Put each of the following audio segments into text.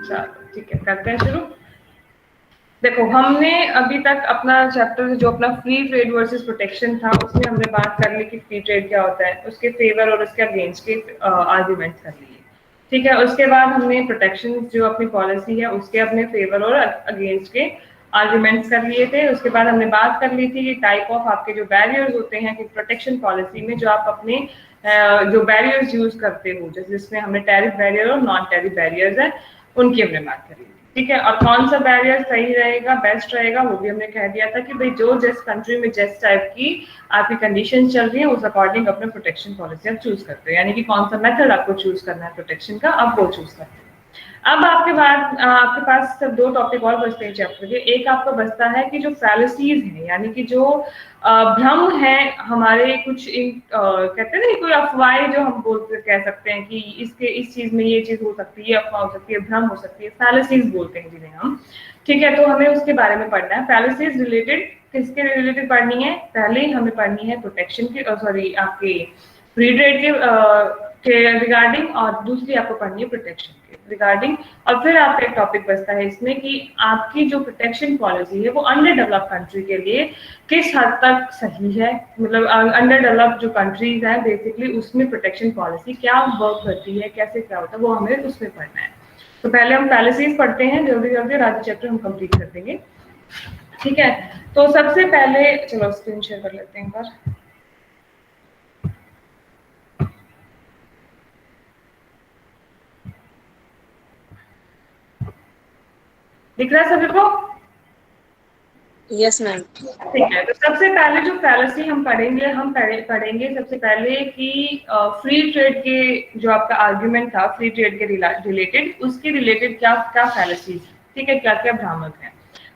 चलो ठीक है, करते हैं शुरू। देखो, हमने अभी तक अपना चैप्टर जो अपना फ्री ट्रेड वर्सेस प्रोटेक्शन था, उसमें हमने बात कर ली कि फ्री ट्रेड क्या होता है, उसके फेवर और उसके अगेंस्ट के आर्ग्यूमेंट कर लिए। ठीक है, उसके बाद हमने प्रोटेक्शन जो अपनी पॉलिसी है उसके अपने फेवर और अगेंस्ट के आर्ग्यूमेंट्स कर लिए थे। उसके बाद हमने बात कर ली थी कि टाइप ऑफ आपके जो बैरियर्स होते हैं कि प्रोटेक्शन पॉलिसी में जो आप अपने जो बैरियर्स यूज करते हो, जैसे जिसमें हमने टैरिफ बैरियर और नॉन टैरिफ बैरियर्स है, उनकी हमने बात करी। ठीक है, और कौन सा बैरियर सही रहेगा, बेस्ट रहेगा, वो भी हमने कह दिया था कि भाई जो जिस कंट्री में जिस टाइप की आपकी कंडीशन चल रही है उस अकॉर्डिंग अपने प्रोटेक्शन पॉलिसी आप चूज करते हो, यानी कि कौन सा मेथड आपको चूज करना है प्रोटेक्शन का, आप वो चूज करते हो। अब आपके पास सिर्फ 2 टॉपिक और बचते हैं चैप्टर के। एक आपका बचता है कि जो फैलेसीज है, यानी कि जो भ्रम है हमारे कुछ कहते हैं ना, कोई अफवाहें जो हम बोलते कह सकते हैं कि इसके इस चीज में ये चीज हो सकती है, ये अफवाह हो सकती है, भ्रम हो सकती है, फैलेसीज बोलते हैं जिन्हें हम। ठीक है, तो हमें उसके बारे में पढ़ना है। फैलेसीज रिलेटेड किसके रिलेटेड पढ़नी है? पहले हमें पढ़नी है प्रोटेक्शन की, सॉरी आपके फ्री ट्रेड के रिगार्डिंग, और दूसरी आपको पढ़नी है प्रोटेक्शन के रिगार्डिंग। और फिर आपका एक टॉपिक बचता है इसमें कि आपकी जो प्रोटेक्शन पॉलिसी है वो अंडर डेवलप्ड कंट्री के लिए किस हद तक सही है, मतलब अंडर डेवलप्ड जो कंट्रीज हैं बेसिकली उसमें प्रोटेक्शन पॉलिसी क्या वर्क करती है, कैसे क्या होता है, वो हमें उसमें पढ़ना है। तो पहले हम पॉलिसीज पढ़ते हैं जल्दी जल्दी, आधा चैप्टर हम कंप्लीट कर देंगे। ठीक है, तो सबसे पहले चलो स्क्रीन शेयर कर लेते हैं एक बार। दिख रहा है सभी को? Yes ma'am. ठीक है, तो सबसे पहले जो फैलेसी हम पढ़ेंगे सबसे पहले कि फ्री ट्रेड के जो आपका आर्ग्यूमेंट था फ्री ट्रेड के रिलेटेड, उसके रिलेटेड क्या क्या फैलेसीज, ठीक है, क्या क्या भ्रामक है।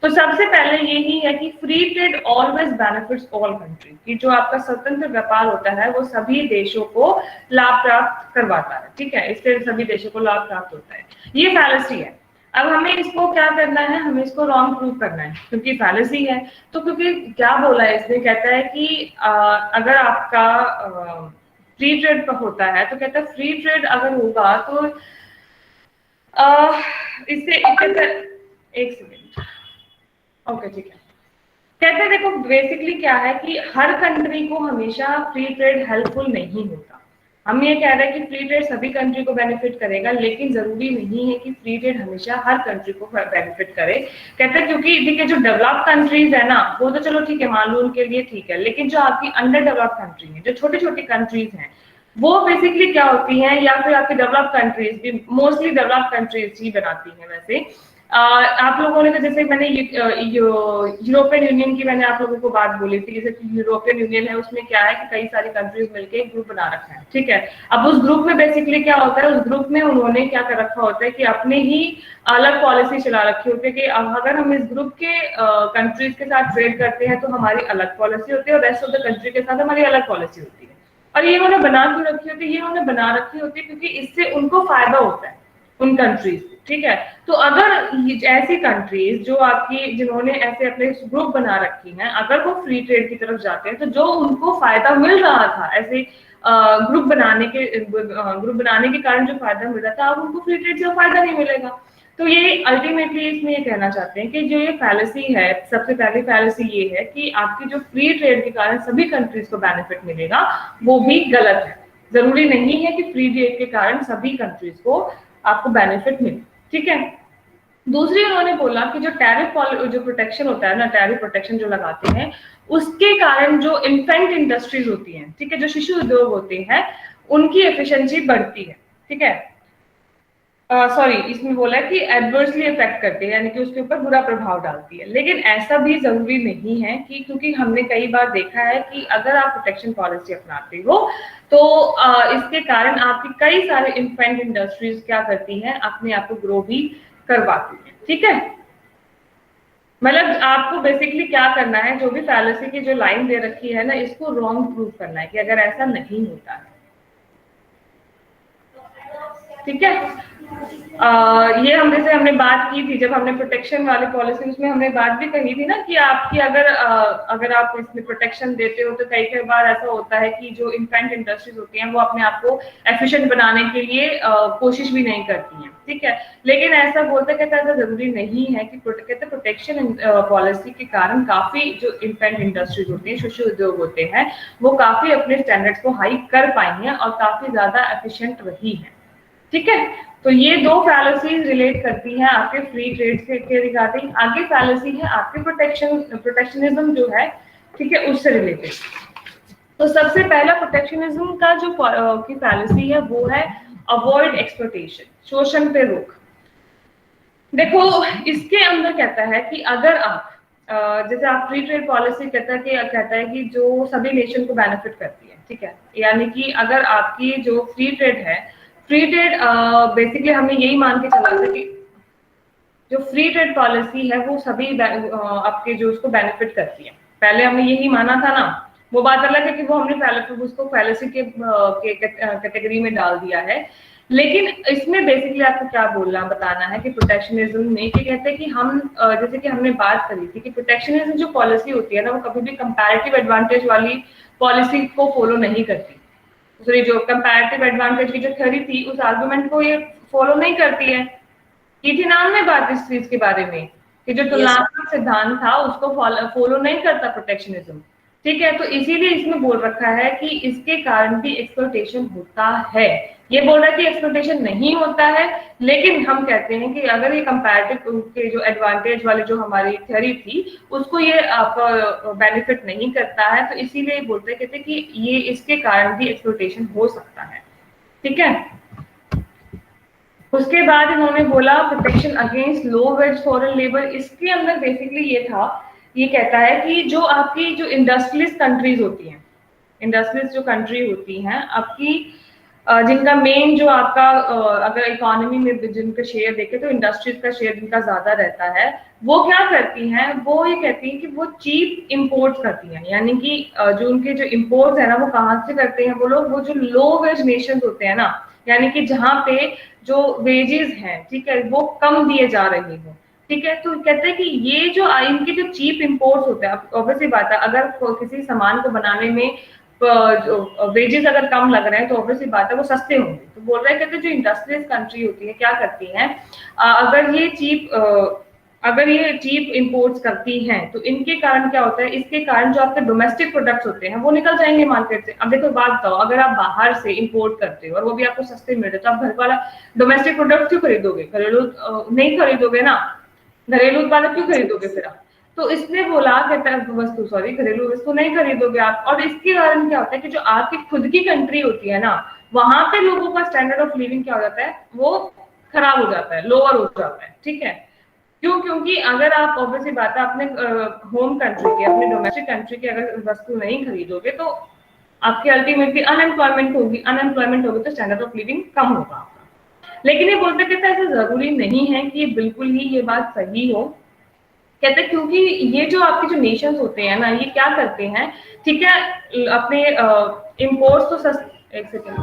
तो सबसे पहले यही है कि free trade always benefits all country, कि जो आपका स्वतंत्र व्यापार होता है वो सभी देशों को लाभ प्राप्त करवाता है। ठीक है, इससे सभी देशों को लाभ प्राप्त होता है, ये फैलेसी है। अब हमें इसको क्या करना है, हमें इसको रॉन्ग प्रूव करना है, क्योंकि फैलेसी है। तो क्योंकि क्या बोला है इसने, कहता है कि अगर आपका फ्री ट्रेड होता है तो कहता है फ्री ट्रेड अगर होगा तो इससे एक सेकेंड, ओके ठीक है। कहते हैं देखो बेसिकली क्या है कि हर कंट्री को हमेशा फ्री ट्रेड हेल्पफुल नहीं होता। हम ये कह रहे हैं कि फ्री ट्रेड सभी कंट्री को बेनिफिट करेगा, लेकिन जरूरी नहीं है कि फ्री ट्रेड हमेशा हर कंट्री को बेनिफिट करे। कहते हैं क्योंकि देखिए जो डेवलप्ड कंट्रीज है ना, वो तो चलो ठीक है, मान लो उनके लिए ठीक है, लेकिन जो आपकी अंडर डेवलप्ड कंट्री है, जो छोटी छोटी कंट्रीज हैं, वो बेसिकली क्या होती हैं, या फिर आपकी डेवलप्ड कंट्रीज भी मोस्टली डेवलप्ड कंट्रीज ही बनाती हैं वैसे। आप लोगों ने तो जैसे मैंने यूरोपियन यूनियन की मैंने आप लोगों को बात बोली थी, जैसे यूरोपियन यूनियन है, उसमें क्या है कि कई सारी कंट्रीज मिलकर एक ग्रुप बना रखा है। ठीक है, अब उस ग्रुप में बेसिकली क्या होता है, उस ग्रुप में उन्होंने क्या कर रखा होता है कि अपने ही अलग पॉलिसी चला रखी होती है कि अगर हम इस ग्रुप के कंट्रीज के साथ ट्रेड करते हैं तो हमारी अलग पॉलिसी होती है और रेस्ट ऑफ द कंट्री के साथ हमारी अलग पॉलिसी होती है। और ये उन्होंने बना क्यों रखी होती है? ये उन्होंने बना रखी होती है क्योंकि इससे उनको फायदा होता है उन कंट्रीज। ठीक है, तो अगर ऐसी कंट्रीज जो आपकी जिन्होंने ऐसे अपने ग्रुप बना रखी हैं, अगर वो फ्री ट्रेड की तरफ जाते हैं तो जो उनको फायदा मिल रहा था ऐसे ग्रुप बनाने के कारण जो फायदा मिल रहा था, अब उनको फ्री ट्रेड से फायदा नहीं मिलेगा। तो ये अल्टीमेटली इसमें ये कहना चाहते हैं कि जो ये फैलेसी है, सबसे पहली फैलेसी ये है कि आपकी जो फ्री ट्रेड के कारण सभी कंट्रीज को बेनिफिट मिलेगा, वो भी गलत है। जरूरी नहीं है कि फ्री ट्रेड के कारण सभी कंट्रीज को आपको बेनिफिट मिले। ठीक है, दूसरी उन्होंने बोला कि जो टैरिफ जो प्रोटेक्शन होता है ना, टैरिफ प्रोटेक्शन जो लगाते हैं, उसके कारण जो इन्फेंट इंडस्ट्रीज होती हैं, ठीक है, जो शिशु उद्योग होते हैं, उनकी एफिशिएंसी बढ़ती है। ठीक है, सॉरी इसमें बोला है कि एडवर्सली इफेक्ट करती है, यानी कि उसके ऊपर बुरा प्रभाव डालती है। लेकिन ऐसा भी जरूरी नहीं है कि, क्योंकि हमने कई बार देखा है कि अगर आप प्रोटेक्शन पॉलिसी अपनाते हो तो इसके कारण आपकी कई सारे इन्फेंट इंडस्ट्रीज क्या करती हैं, अपने आप को ग्रो भी करवाती है। ठीक है, मतलब आपको बेसिकली क्या करना है, जो भी फैलेसी की जो लाइन दे रखी है ना, इसको रॉन्ग प्रूव करना है कि अगर ऐसा नहीं होता है। ठीक है, ये हमने बात की थी जब हमने प्रोटेक्शन वाली पॉलिसी, उसमें हमने बात भी कही थी ना कि आपकी अगर आप इसमें प्रोटेक्शन देते हो तो कई बार ऐसा होता है कि जो इन्फेंट इंडस्ट्रीज होती हैं वो अपने आप को एफिशिएंट बनाने के लिए कोशिश भी नहीं करती हैं। ठीक है। लेकिन ऐसा बोलते कहते ऐसा जरूरी नहीं है कि कहते प्रोटेक्शन पॉलिसी के कारण काफी जो इन्फेंट इंडस्ट्रीज होती है, शिशु उद्योग होते हैं, वो काफी अपने स्टैंडर्ड्स को हाई कर पाई हैं और काफी ज्यादा एफिशिएंट रही हैं। ठीक है, तो ये दो फैलेसीज रिलेट करती हैं आपके फ्री ट्रेड के रिगार्डिंग। आगे फैलेसी है आपके प्रोटेक्शनिज्म जो है, ठीक है, उससे रिलेटेड। तो सबसे पहला प्रोटेक्शनिज्म का जो की फैलेसी है वो है अवॉइड एक्सप्लॉयटेशन, शोषण पे रोक। देखो इसके अंदर कहता है कि अगर आप जैसे आप फ्री ट्रेड पॉलिसी कहता है कि जो सभी नेशन को बेनिफिट करती है, ठीक है, यानी कि अगर आपकी जो फ्री ट्रेड है, फ्री ट्रेड बेसिकली हमें यही मान के चलना था कि जो फ्री ट्रेड पॉलिसी है वो सभी आपके जो उसको बेनिफिट करती है। पहले हमने यही माना था ना, वो बात अलग है कि वो हमने उसको फैलेसी के कैटेगरी में डाल दिया है। लेकिन इसमें बेसिकली आपको क्या बताना है कि प्रोटेक्शनिज्म में कि कहते हैं कि हम जैसे कि हमने बात करी थी कि प्रोटेक्शनिज्म जो पॉलिसी होती है ना, वो कभी भी कंपैरेटिव एडवांटेज वाली पॉलिसी को फॉलो नहीं करती। सॉरी, जो कंपैरेटिव एडवांटेज की जो थ्योरी थी उस आर्गुमेंट को ये फॉलो नहीं करती है। की थी ना हमने बात इस चीज के बारे में कि जो तुलनात्मक सिद्धांत था उसको फॉलो नहीं करता प्रोटेक्शनिज्म। ठीक है, तो इसीलिए इसमें बोल रखा है कि इसके कारण भी एक्सप्लॉयटेशन होता है। ये बोल रहा है कि एक्सप्लॉयटेशन नहीं होता है, लेकिन हम कहते हैं कि अगर ये कंपैरेटिव के जो एडवांटेज वाली जो हमारी थ्योरी थी उसको ये आपका बेनिफिट नहीं करता है, तो इसीलिए बोलते कहते कि ये इसके कारण भी एक्सप्लॉयटेशन हो सकता है। ठीक है, उसके बाद इन्होंने बोला प्रोटेक्शन अगेंस्ट लो वेज फॉरेन लेबर। इसके अंदर बेसिकली ये था, ये कहता है कि जो आपकी जो इंडस्ट्रियलिस्ट कंट्रीज होती हैं, इंडस्ट्रियलिस्ट जो कंट्री होती हैं आपकी, जिनका मेन जो आपका अगर इकोनॉमी में जिनका शेयर देखे तो इंडस्ट्रीज का शेयर जिनका ज्यादा रहता है, वो क्या करती हैं, वो ये कहती हैं कि वो चीप इंपोर्ट्स करती हैं। यानी कि जो उनके जो इंपोर्ट्स है ना, वो कहाँ से करते हैं वो लोग, वो जो लो वेज नेशन होते हैं ना, यानी कि जहाँ पे जो वेजेस हैं, ठीक है, वो कम दिए जा रहे हो। ठीक है, तो कहते हैं कि ये जो इनके जो चीप इंपोर्ट्स होते हैं, ऑब्वियसली बात है अगर किसी सामान को बनाने में वेजेस अगर कम लग रहे हैं तो ऑब्वियसली बात है वो सस्ते होंगे। तो बोल रहे हैं कहते जो इंडस्ट्रियल कंट्री होती है क्या करती हैं, अगर ये चीप इंपोर्ट्स करती हैं तो इनके कारण क्या होता है, इसके कारण जो आपके डोमेस्टिक प्रोडक्ट्स होते हैं वो निकल जाएंगे मार्केट से। अब देखो बात बताओ, अगर आप बाहर से इंपोर्ट करते हो और वो भी आपको सस्ते मिल रहे तो आप घर वाला डोमेस्टिक प्रोडक्ट क्यों खरीदोगे, घरेलू नहीं खरीदोगे ना, घरेलू उत्पादक क्यों खरीदोगे फिर आप। तो इसने बोला घरेलू वस्तु नहीं खरीदोगे आप। और इसके कारण क्या होता है कि जो आपकी खुद की कंट्री होती है ना, वहां पे लोगों का स्टैंडर्ड ऑफ लिविंग क्या हो जाता है, वो खराब हो जाता है, लोअर हो जाता है। ठीक है, क्यों, क्योंकि अगर आप ऑब्वियसली बात है अपने होम कंट्री के, अपने डोमेस्टिक कंट्री के अगर वस्तु नहीं खरीदोगे तो आपकी अल्टीमेटली अनएम्प्लॉयमेंट होगी तो स्टैंडर्ड ऑफ लिविंग कम होगा आपका। लेकिन ये बोलते कहते ऐसा जरूरी नहीं है कि बिल्कुल ही ये बात सही हो। कहते क्योंकि ये जो आपके जो नेशंस होते हैं ना, ये क्या करते हैं, ठीक है, अपने इम्पोर्ट्स तो एक सेकेंड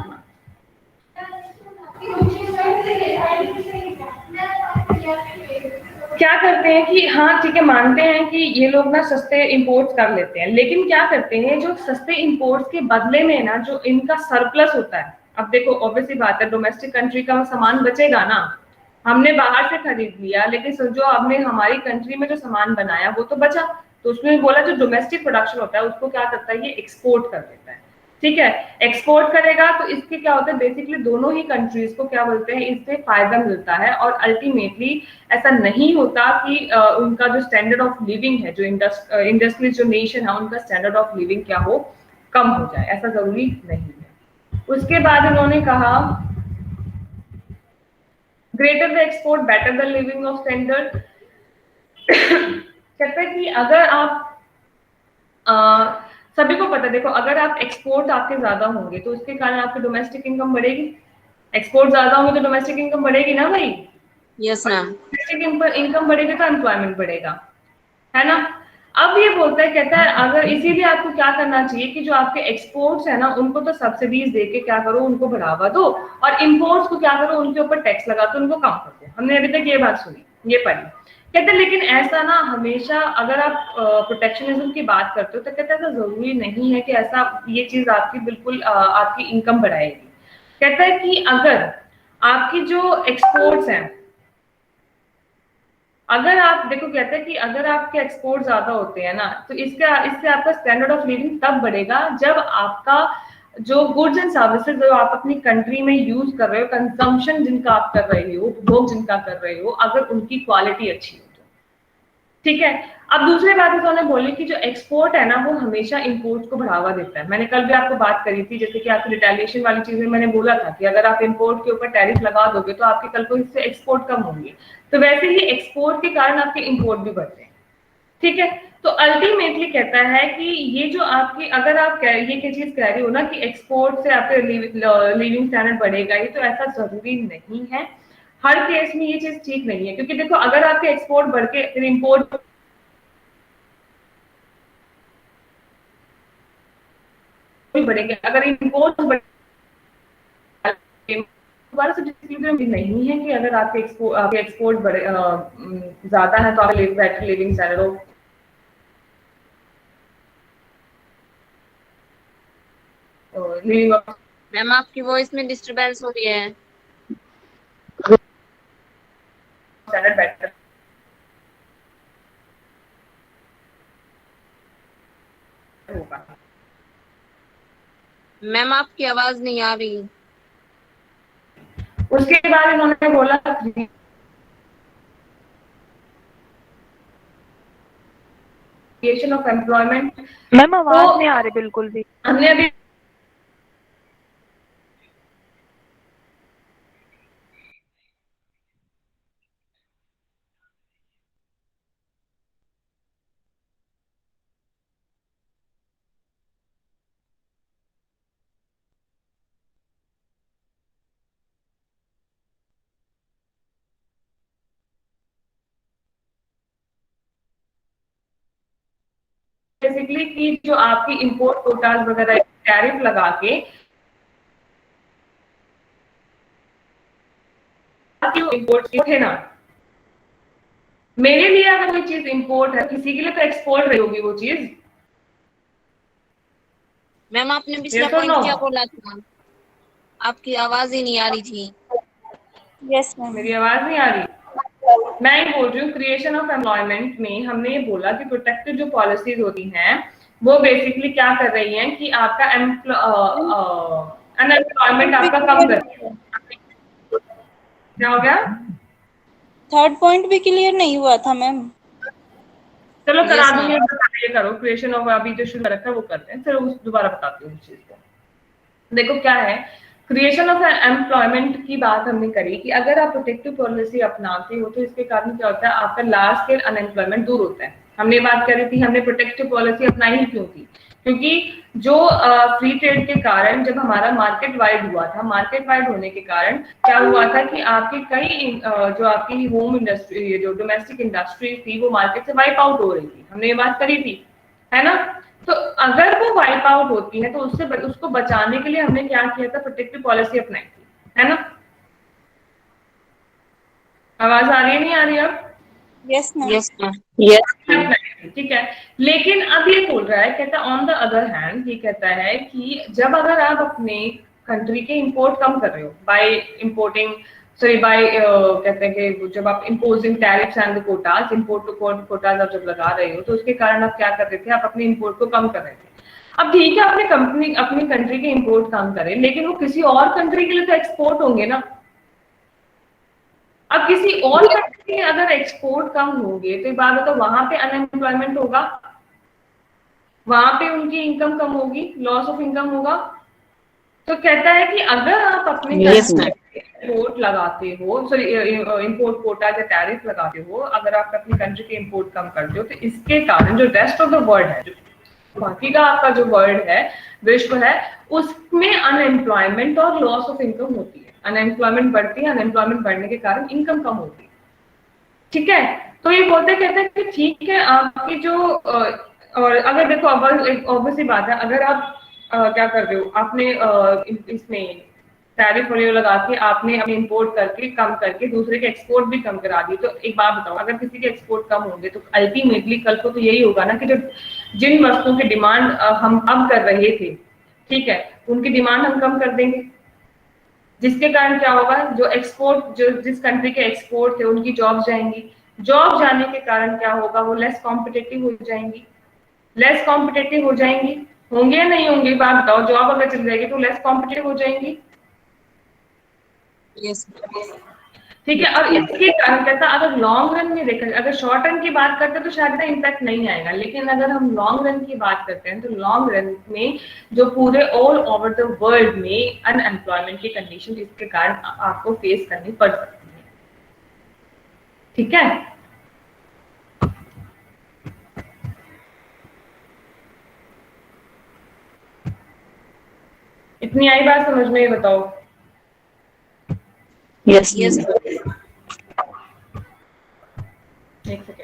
क्या करते हैं कि हाँ ठीक है, मानते हैं कि ये लोग ना सस्ते इंपोर्ट्स कर लेते हैं, लेकिन क्या करते हैं जो सस्ते इंपोर्ट्स के बदले में ना जो इनका सरप्लस होता है, अब देखो ऑब्वियसली बात है डोमेस्टिक कंट्री का सामान बचेगा ना, हमने बाहर से खरीद लिया लेकिन जो हमने हमारी कंट्री में जो सामान बनाया वो तो बचा, तो उसमें बोला जो डोमेस्टिक प्रोडक्शन होता है उसको क्या करता है, ये एक्सपोर्ट कर देता है। ठीक है, एक्सपोर्ट करेगा तो इसके क्या होता है, बेसिकली दोनों ही कंट्रीज को क्या बोलते हैं, इससे फायदा मिलता है। और अल्टीमेटली ऐसा नहीं होता कि उनका जो स्टैंडर्ड ऑफ लिविंग है, जो इंडस्ट्रियल जो नेशन है उनका स्टैंडर्ड ऑफ लिविंग क्या हो, कम हो जाए, ऐसा जरूरी नहीं है। उसके बाद उन्होंने कहा greater the export better the living of standard. कहते हैं कि अगर आप सभी को पता है, देखो अगर आप एक्सपोर्ट आपके ज्यादा होंगे तो उसके कारण आपकी डोमेस्टिक इनकम बढ़ेगी, एक्सपोर्ट ज्यादा होंगे तो डोमेस्टिक इनकम बढ़ेगी ना भाई। Yes ma'am. डोमेस्टिक इनकम बढ़ेगी तो एम्प्लॉयमेंट बढ़ेगा, है ना। अब ये बोलता है, कहता है अगर इसीलिए आपको क्या करना चाहिए कि जो आपके एक्सपोर्ट्स है ना उनको तो सब्सिडीज देके क्या करो, उनको बढ़ावा दो, और इम्पोर्ट्स को क्या करो, उनके ऊपर टैक्स लगा दो, उनको कम कर दो। हमने अभी तक ये बात सुनी, ये पढ़ी। कहते लेकिन ऐसा ना हमेशा अगर आप प्रोटेक्शनिज्म की बात करते हो तो कहते ऐसा जरूरी नहीं है कि ऐसा ये चीज आपकी बिल्कुल आपकी इनकम बढ़ाएगी। कहता है कि अगर आपकी जो एक्सपोर्ट्स हैं, अगर आप देखो, कहते हैं कि अगर आपके एक्सपोर्ट ज्यादा होते हैं ना, तो इससे आपका स्टैंडर्ड ऑफ लिविंग तब बढ़ेगा जब आपका जो गुड्स एंड सर्विसेज जो आप अपनी कंट्री में यूज कर रहे हो, कंजम्पशन जिनका आप कर रहे हो, उपभोग जिनका कर रहे हो, अगर उनकी क्वालिटी अच्छी हो तो। ठीक है। अब दूसरी बात उन्होंने बोली कि जो एक्सपोर्ट है ना, वो हमेशा इंपोर्ट को बढ़ावा देता है। मैंने कल भी आपको बात करी थी, जैसे कि आपकी रिटेलिएशन वाली चीजें मैंने बोला था कि अगर आप इंपोर्ट के ऊपर टैरिफ लगा दोगे तो आपके कल को इससे एक्सपोर्ट कम होंगे, तो वैसे ही एक्सपोर्ट के कारण आपके इंपोर्ट भी बढ़ते हैं। ठीक है। तो अल्टीमेटली कहता है कि ये जो आपकी, अगर आप ये चीज कह रही हो ना कि एक्सपोर्ट से आपके लिविंग स्टैंडर्ड बढ़ेगा, ये तो ऐसा जरूरी नहीं है। हर केस में ये चीज ठीक नहीं है, क्योंकि देखो अगर आपके एक्सपोर्ट बढ़ के फिर इंपोर्ट भी बढ़ेंगे, अगर इंपोर्ट दोबारा से डिस्क्रिप्शन नहीं है कि अगर आपके एक्सपोर्ट बड़े ज्यादा है तो आप बेटर लिविंग स्टैंडर्ड हो, लिविंग मैम आपकी वॉइस में डिस्टरबेंस हो रही है। स्टैंडर्ड बेटर होगा। मैम आपकी आवाज नहीं आ रही। उसके बाद इन्होंने बोला क्रिएशन ऑफ एम्प्लॉयमेंट। मैम आवाज नहीं आ रही बिल्कुल भी। हमने अभी बेसिकली कि जो आपकी इंपोर्ट कोटाज वगैरह टैरिफ लगा के इंपोर्ट थे ना, मेरे लिए अगर कोई चीज इंपोर्ट है, किसी के लिए तो एक्सपोर्ट रही होगी वो चीज। मैम आपने पिछला Yes or पॉइंट no? क्या बोला था? आपकी आवाज ही नहीं आ रही थी। Yes ma'am. मेरी आवाज नहीं आ रही? मैं ये बोल रही हूँ, क्रिएशन ऑफ एम्प्लॉयमेंट में हमने ये बोला कि प्रोटेक्टिव जो पॉलिसीज होती हैं वो बेसिकली क्या कर रही हैं कि आपका अनएम्प्लॉयमेंट आपका कम कर रही है। क्या हो गया? थर्ड पॉइंट भी क्लियर नहीं हुआ था मैम। चलो करा यस दूंगी, मैम। ये करो क्रिएशन ऑफ, अभी जो शुरू रखा है वो करते हैं, फिर दोबारा बताती हूँ उस चीज को। देखो क्या है, क्रिएशन ऑफ एम्प्लॉयमेंट की बात हमने करी कि अगर आप प्रोटेक्टिव पॉलिसी अपनाते हो तो इसके कारण क्या होता है, आपका लार्ज स्केल अनएम्प्लॉयमेंट दूर होता है। हमने बात करी थी, हमने प्रोटेक्टिव पॉलिसी अपनाई ही क्यों थी, क्योंकि जो फ्री ट्रेड के कारण जब हमारा मार्केट वाइड हुआ था, मार्केट वाइड होने के कारण क्या हुआ था कि आपकी कई जो आपकी होम इंडस्ट्री, जो डोमेस्टिक इंडस्ट्री थी, वो मार्केट से वाइप आउट हो रही थी। हमने ये बात करी थी, है ना। तो अगर वो वाइप आउट होती है तो उसको बचाने के लिए हमने क्या किया था, प्रोटेक्टिव पॉलिसी अपनाई थी, है ना। आवाज आ रही है, नहीं आ रही अब? Yes ma'am. Yes ma'am. Yes ma'am. ठीक है। लेकिन अब ये बोल रहा है, कहता है ऑन द अदर हैंड, ये कहता है कि जब अगर आप अपने कंट्री के इंपोर्ट कम कर रहे हो बाय इंपोर्टिंग, सॉरी बाय कहते हैं कि जब आप imposing tariffs and quotas, import to quotas आप जब लगा रहे हो तो उसके कारण आप क्या कर रहे थे, आप अपने इंपोर्ट को कम कर रहे थे। अब ठीक है, अपनी कंट्री के इंपोर्ट कम करें, लेकिन वो किसी और कंट्री के लिए तो एक्सपोर्ट होंगे ना। अब किसी और कंट्री के अगर एक्सपोर्ट कम होंगे तो बात है, तो वहां पे अनएम्प्लॉयमेंट होगा, वहां पे उनकी इनकम कम होगी, लॉस ऑफ इनकम होगा। तो कहता है कि अगर आप अपने Yes, कंट्री ma'am. इंपोर्ट लगाते हो, सॉरी इंपोर्ट कोटा या टैरिफ लगाते हो, अगर आप अपनी कंट्री के इंपोर्ट कम करते हो तो इसके कारण जो रेस्ट ऑफ द वर्ल्ड है, जो बाकी का आपका जो वर्ल्ड है, विश्व है, उसमें अनएम्प्लॉयमेंट और लॉस ऑफ इनकम होती है। अनएम्प्लॉयमेंट बढ़ती है, अनएम्प्लॉयमेंट बढ़ने के कारण इनकम कम होती है। ठीक है। तो ये बोलते कहते हैं कि ठीक है, आपकी जो और अगर देखो ऑब्वियसली बात है, अगर आप क्या कर रहे हो, आपने इसमें टैरिफ वगैरह लगा के आपने अपने इंपोर्ट करके कम करके दूसरे के एक्सपोर्ट भी कम करा दी, तो एक बात बताओ, अगर किसी के एक्सपोर्ट कम होंगे तो अल्टीमेटली कल को तो यही होगा ना कि जो जिन वस्तुओं की डिमांड हम अब कर रहे थे, ठीक है, उनकी डिमांड हम कम कर देंगे। जिसके कारण क्या होगा, जो एक्सपोर्ट, जो जिस कंट्री के एक्सपोर्ट थे उनकी जॉब जाएंगी, जॉब जाने के कारण क्या होगा, वो लेस कॉम्पिटिटिव हो जाएंगी, लेस कॉम्पिटिटिव हो जाएंगी, होंगे या नहीं होंगे, बात बताओ, जॉब अगर चल जाएगी तो लेस कॉम्पिटिटिव हो जाएंगी। यस। ठीक है, और इसके कारण कहता, अगर लॉन्ग रन में देखा, अगर शॉर्ट रन की बात करते हैं तो शायद ना इम्पैक्ट नहीं आएगा, लेकिन अगर हम लॉन्ग रन की बात करते हैं तो लॉन्ग रन में जो पूरे ऑल ओवर द वर्ल्ड में अनएम्प्लॉयमेंट की कंडीशन इसके कारण आपको फेस करनी पड़ सकती है। ठीक है, इतनी आई बात समझ में, ये बताओ। Yes yes. एक सेकेंड।